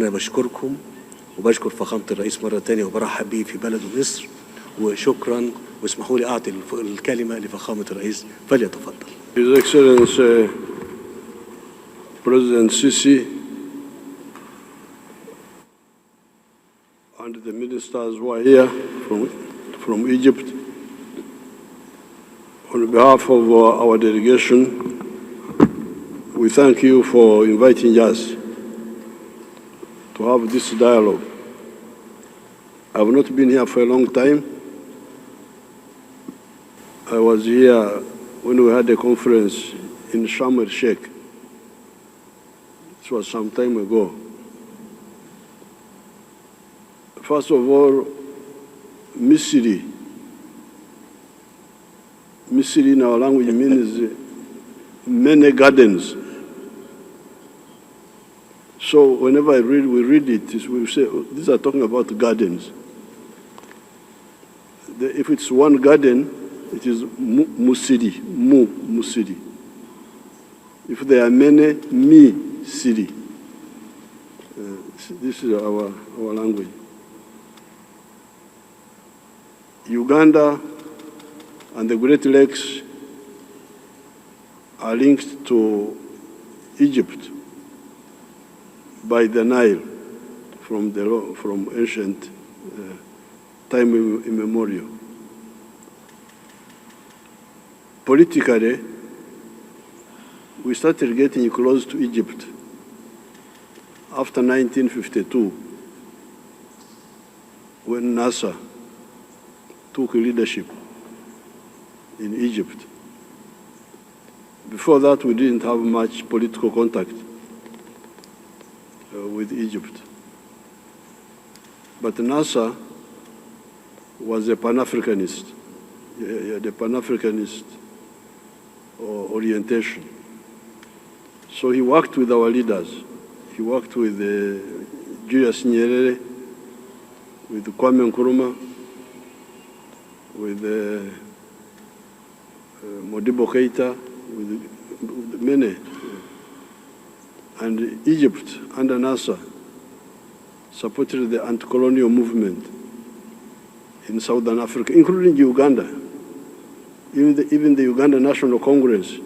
أنا بشكركم وبشكر فخامة الرئيس مرة تانية وبرحب بيه في بلده مصر، وشكرا، واسمحوا لي أعطي الكلمة لفخامة الرئيس فليتفضل. His Excellency President Sisi and the ministers who are here from Egypt, on behalf of our delegation, we thank you for inviting us to have this dialogue. I have not been here for a long time. I was here when we had a conference in Sharm el-Sheikh. This was some time ago. First of all, Misiri. Misiri in our language means many gardens. So whenever we read it, we say, oh, these are talking about gardens. If it's one garden, it is Musiri, Musiri. If there are many, Siri. This is our language. Uganda and the Great Lakes are linked to Egypt by the Nile from ancient time immemorial. Politically, we started getting close to Egypt after 1952, when NASA took leadership in Egypt. Before that, we didn't have much political contact with Egypt. But NASA was a Pan-Africanist, the Pan-Africanist orientation. So he worked with our leaders. He worked with Julius Nyerere, with Kwame Nkrumah, with Modibo Keita, with many. And Egypt, under NASA, supported the anti-colonial movement in Southern Africa, including Uganda. Even the Uganda National Congress,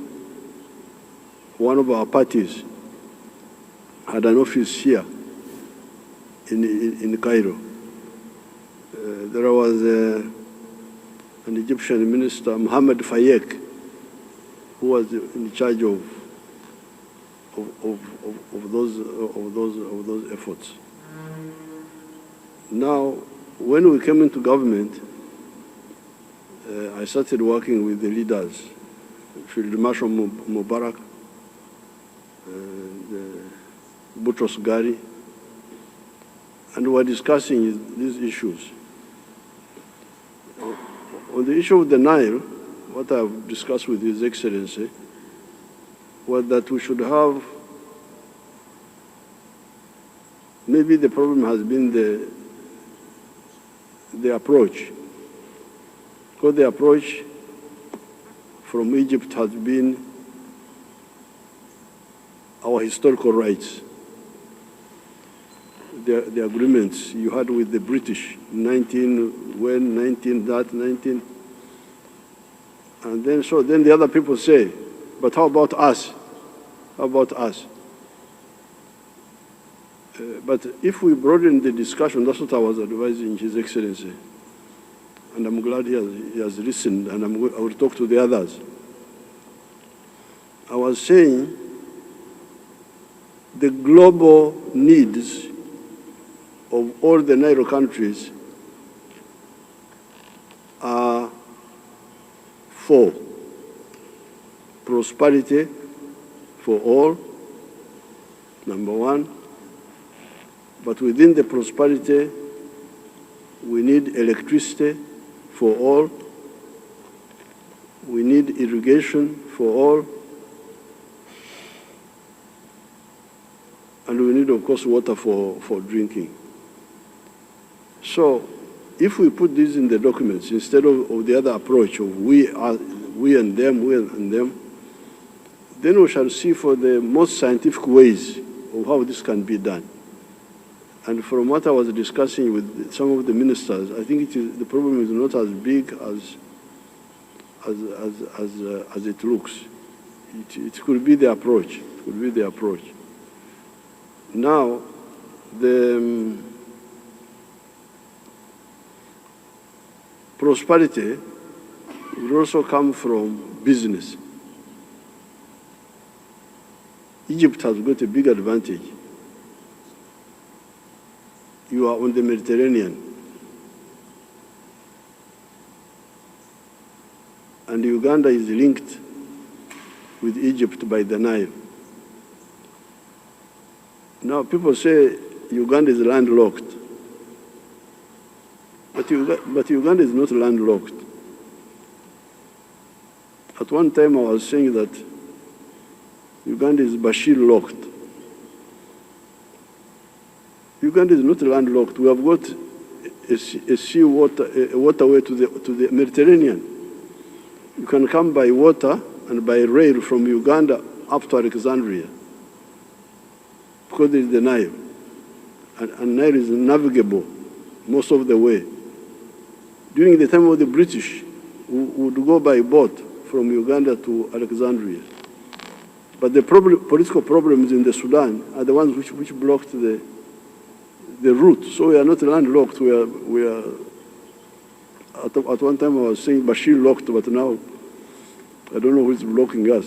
one of our parties, had an office here in Cairo. There was an Egyptian minister, Mohammed Fayek, who was in charge of those efforts. Now, when we came into government, I started working with the leaders, Field Marshal Mubarak, Boutros Ghali, and we were discussing these issues. On the issue of the Nile, what I've discussed with His Excellency was that we should have, maybe the problem has been the approach. Because the approach from Egypt has been our historical rights. The agreements you had with the British, 19, and then the other people say, but how about us? How about us? But if we broaden the discussion, that's what I was advising His Excellency. And I'm glad he has listened, and I will talk to the others. I was saying the global needs of all the Nile countries are for prosperity for all, number one. But within the prosperity, we need electricity for all. We need irrigation for all. And we need, of course, water for drinking. So if we put this in the documents, instead of the other approach of we and them, then we shall see for the most scientific ways of how this can be done. And from what I was discussing with some of the ministers, I think the problem is not as big as it looks. It could be the approach. It could be the approach. Now, the prosperity will also come from business. Egypt has got a big advantage. You are on the Mediterranean. And Uganda is linked with Egypt by the Nile. Now people say Uganda is landlocked. But Uganda is not landlocked. At one time I was saying that Uganda is Bashir-locked. Uganda is not landlocked. We have got a waterway to the Mediterranean. You can come by water and by rail from Uganda up to Alexandria, because there is the Nile. And Nile is navigable most of the way. During the time of the British, we would go by boat from Uganda to Alexandria. But the political problems in the Sudan are the ones which blocked the route. So we are not landlocked. We are at one time I was saying Bashir locked, but now I don't know who is blocking us.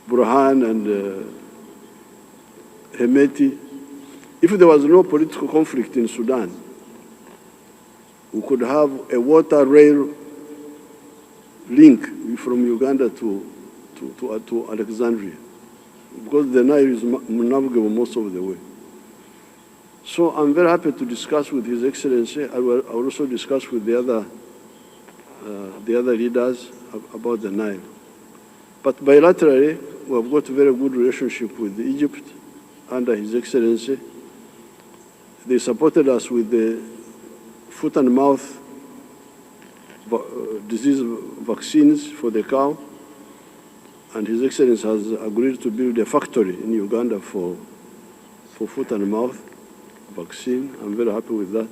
Burhan and Hemeti. If there was no political conflict in Sudan, we could have a water rail link from Uganda to Alexandria, because the Nile is navigable most of the way. So I'm very happy to discuss with His Excellency. I will also discuss with the other leaders about the Nile. But bilaterally, we have got a very good relationship with Egypt under His Excellency. They supported us with the foot and mouth disease vaccines for the cow. And His Excellency has agreed to build a factory in Uganda for foot and mouth vaccine. I'm very happy with that.